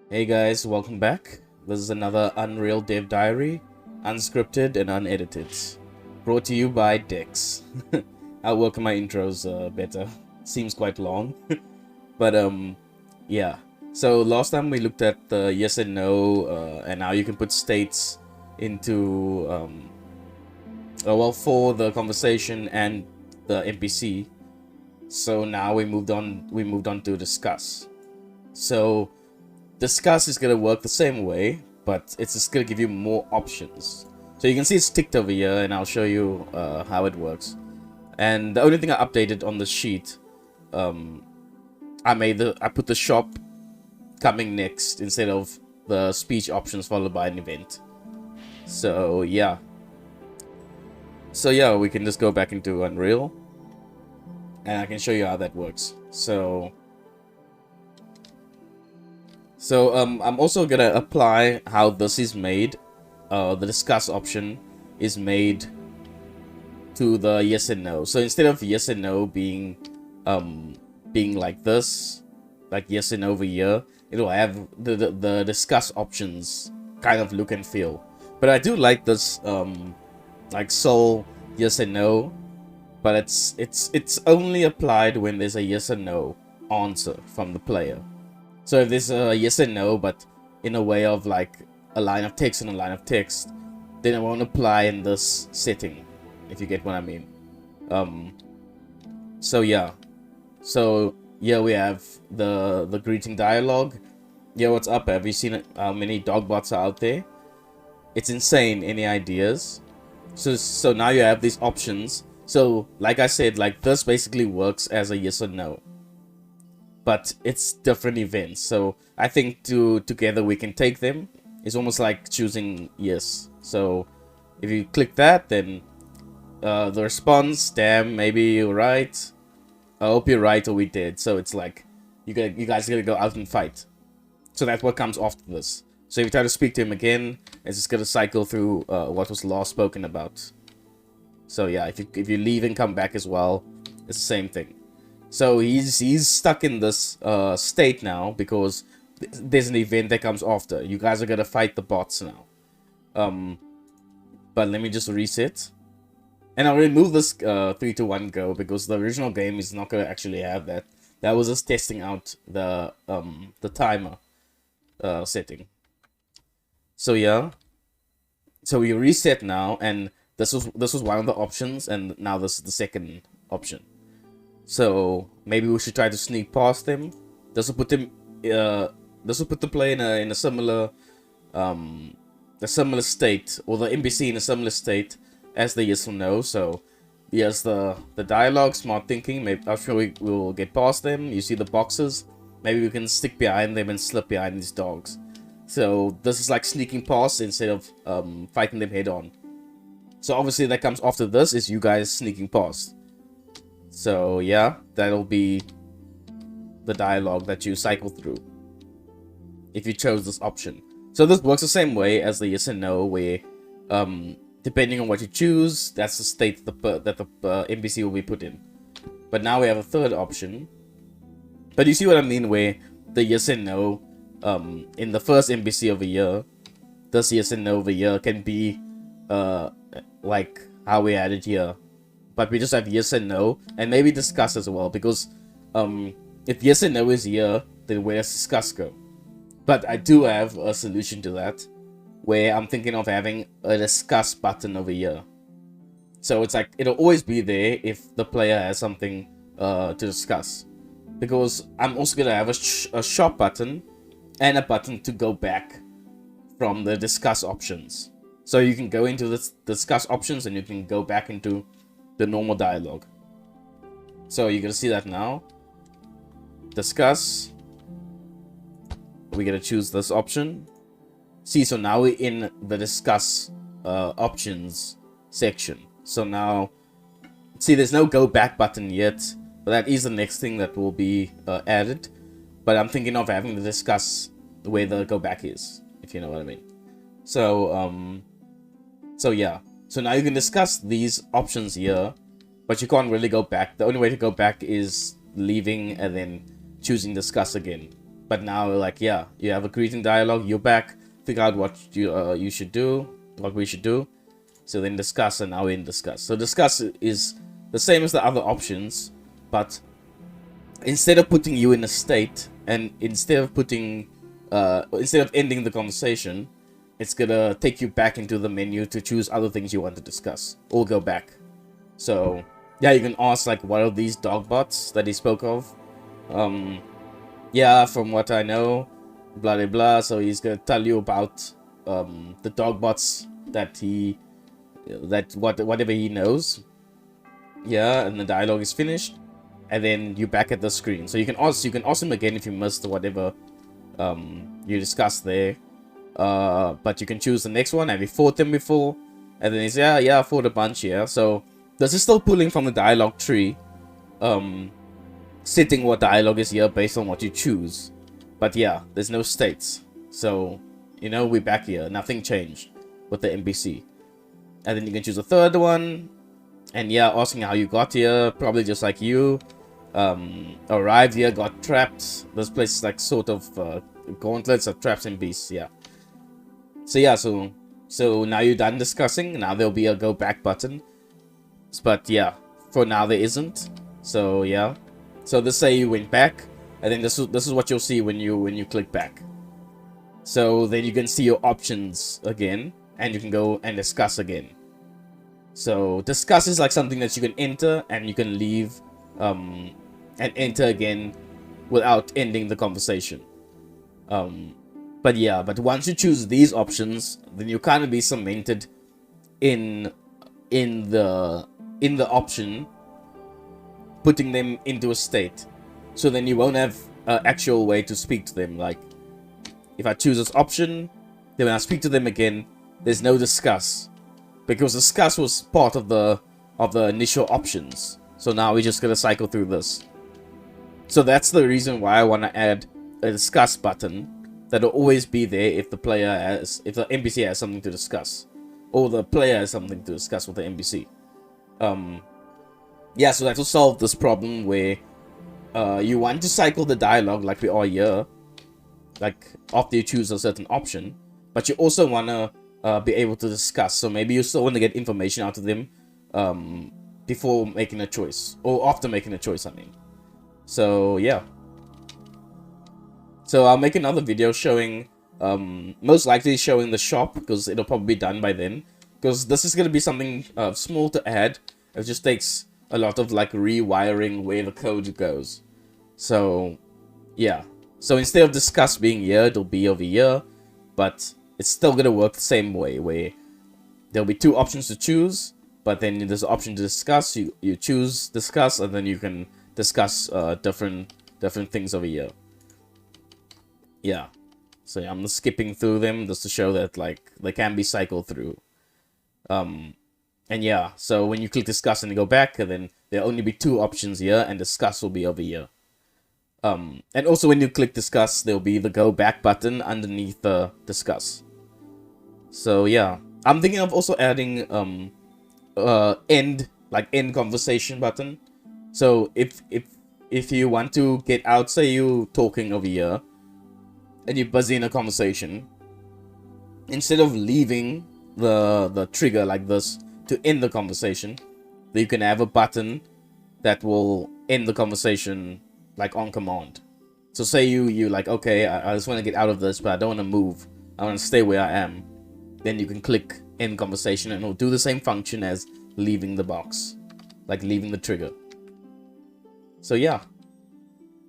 Hey guys, welcome back. This is another Unreal Dev Diary, unscripted and unedited. Brought to you by Dex. I'll work on my intros better. Seems quite long. But yeah. So last time we looked at the yes and no, and how you can put states into well, for the conversation and the NPC. So now we moved on to discuss. So discuss is gonna work the same way, but it's just gonna give you more options. So you can see it's ticked over here, and I'll show you how it works. And the only thing I updated on the sheet, I put the shop coming next instead of the speech options followed by an event. So yeah. So yeah, we can just go back into Unreal, and I can show you how that works. So I'm also gonna apply how this is made. The discuss option is made to the yes and no. So instead of yes and no being like this, like yes and over here, it'll have the discuss options kind of look and feel. But I do like this like soul yes and no, but it's only applied when there's a yes and no answer from the player. So if there's a yes and no, but in a way of like a line of text and a line of text, then it won't apply in this setting, if you get what I mean. So yeah. So here we have the greeting dialogue. Yeah, what's up? Have you seen how many dog bots are out there? It's insane. Any ideas? So now you have these options. So like I said, like this basically works as a yes or no, but it's different events. So I think together we can take them. It's almost like choosing yes. So if you click that, then the response, damn, maybe you're right. I hope you're right, or we did. So it's like you guys gotta go out and fight. So that's what comes after this. So if you try to speak to him again, it's just gonna cycle through what was last spoken about. So yeah, if you leave and come back as well, it's the same thing. So he's stuck in this state now because there's an event that comes after. You guys are gonna fight the bots now. But let me just reset. And I'll remove this 3 to 1 go because the original game is not gonna actually have that. That was just testing out the timer setting. So yeah. So we reset now, and this was one of the options, and now this is the second option. So maybe we should try to sneak past them. This will put them. This will put the player in a similar state, or the NPC in a similar state as the yes or no. So here's the dialogue, smart thinking. Maybe I'm sure we will get past them. You see the boxes. Maybe we can stick behind them and slip behind these dogs. So this is like sneaking past instead of fighting them head on. So obviously that comes after this is you guys sneaking past. So yeah, that'll be the dialogue that you cycle through if you chose this option. So this works the same way as the yes and no, where depending on what you choose, that's the state that the NPC will be put in. But now we have a third option. But you see what I mean, where the yes and no in the first NPC over here, this yes and no over here can be like how we had it here. But we just have yes and no, and maybe discuss as well, because if yes and no is here, then where does discuss go? But I do have a solution to that, where I'm thinking of having a discuss button over here. So it's like, it'll always be there if the player has something to discuss. Because I'm also going to have a shop button and a button to go back from the discuss options. So you can go into the discuss options and you can go back into the normal dialogue. So you're gonna see that now. Discuss. We're gonna choose this option. See, so now we're in the discuss options section. So now, see, there's no go back button yet, but that is the next thing that will be added. But I'm thinking of having the discuss where the go back is, if you know what I mean. So so yeah. So now you can discuss these options here, but you can't really go back. The only way to go back is leaving and then choosing discuss again. But now, like, yeah, you have a greeting dialogue. You're back. Figure out what you should do, what we should do. So then discuss, and now we're in discuss. So discuss is the same as the other options, but instead of putting you in a state, and instead of ending the conversation, it's gonna take you back into the menu to choose other things you want to discuss, or go back. So yeah, you can ask like, what are these dog bots that he spoke of? Yeah, from what I know, blah blah blah. So he's gonna tell you about the dog bots that whatever he knows. Yeah, and the dialogue is finished, and then you're back at the screen. So you can ask him again if you missed whatever you discussed there. But you can choose the next one. Have you fought them before? And then he's, yeah, I fought a bunch here. So this is still pulling from the dialogue tree, setting what dialogue is here based on what you choose. But yeah, there's no states. So, you know, we're back here. Nothing changed with the NPC. And then you can choose a third one. And yeah, asking how you got here. Probably just like you. Arrived here, got trapped. This place is like sort of gauntlets of traps and beasts, yeah. So yeah, so now you're done discussing. Now there'll be a go back button. But yeah, for now there isn't. So yeah. So let's say you went back, and then this is what you'll see when you click back. So then you can see your options again, and you can go and discuss again. So discuss is like something that you can enter and you can leave, and enter again without ending the conversation. But yeah, but once you choose these options, then you kind of be cemented in the option, putting them into a state. So then you won't have an actual way to speak to them. Like, if I choose this option, then when I speak to them again, there's no discuss, because discuss was part of the initial options. So now we're just gonna cycle through this. So that's the reason why I want to add a discuss button that'll always be there if the NPC has something to discuss, or the player has something to discuss with the NPC. Yeah, so that will solve this problem where you want to cycle the dialogue like we are here, like after you choose a certain option, but you also want to be able to discuss. So maybe you still want to get information out of them before making a choice, or after making a choice, I mean. So yeah. So I'll make another video showing, most likely showing the shop, because it'll probably be done by then. Because this is going to be something small to add. It just takes a lot of like rewiring where the code goes. So yeah. So instead of discuss being here, it'll be over here. But it's still going to work the same way, where there'll be two options to choose. But then there's an option to discuss. You choose discuss, and then you can discuss different things over here. Yeah, so yeah, I'm just skipping through them just to show that like they can be cycled through. And yeah, so when you click discuss and you go back, and then there'll only be two options here, and discuss will be over here. And also when you click discuss, there'll be the go back button underneath the discuss. So yeah, I'm thinking of also adding end conversation button. So if you want to get out, say you talking over here, and you're busy in a conversation, instead of leaving the trigger like this to end the conversation, you can have a button that will end the conversation like on command. So say you like, okay, I just want to get out of this, but I don't want to move. I want to stay where I am. Then you can click end conversation, and it'll do the same function as leaving the box, like leaving the trigger. So yeah.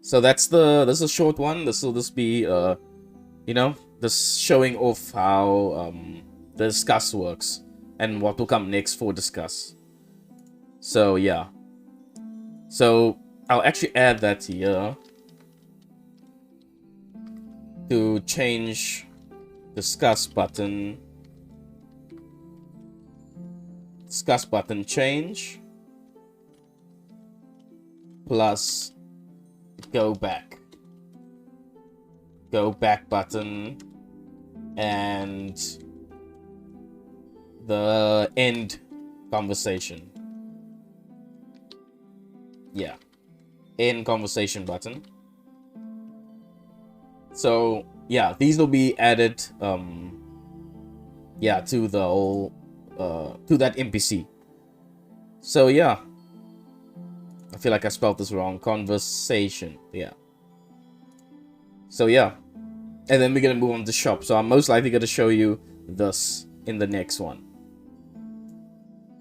So this is a short one. This will just be you know, just showing off how the discuss works and what will come next for discuss. So yeah. So I'll actually add that here to change discuss button change plus go back button and the end conversation. Yeah, end conversation button. So yeah, these will be added yeah, to the whole to that NPC. So yeah, I feel like I spelled this wrong. Conversation. Yeah. So yeah, and then we're gonna move on to shop. So I'm most likely gonna show you this in the next one.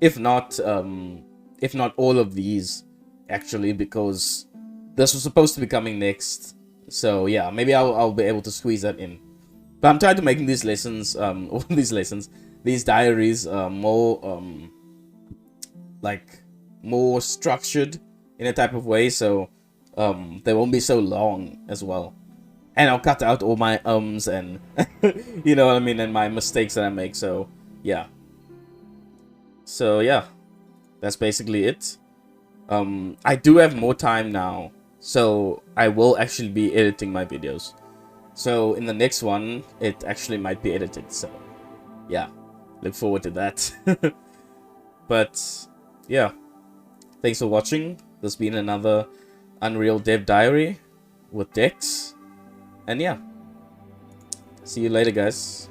If not all of these, actually, because this was supposed to be coming next. So yeah, maybe I'll be able to squeeze that in. But I'm trying to make these lessons, all these diaries, more like more structured in a type of way, so they won't be so long as well. And I'll cut out all my and you know what I mean, and my mistakes that I make. So yeah. So yeah, that's basically it. I do have more time now, so I will actually be editing my videos. So in the next one, it actually might be edited. So yeah, look forward to that. But yeah, thanks for watching. This has been another Unreal Dev Diary with Dex. And yeah, see you later, guys.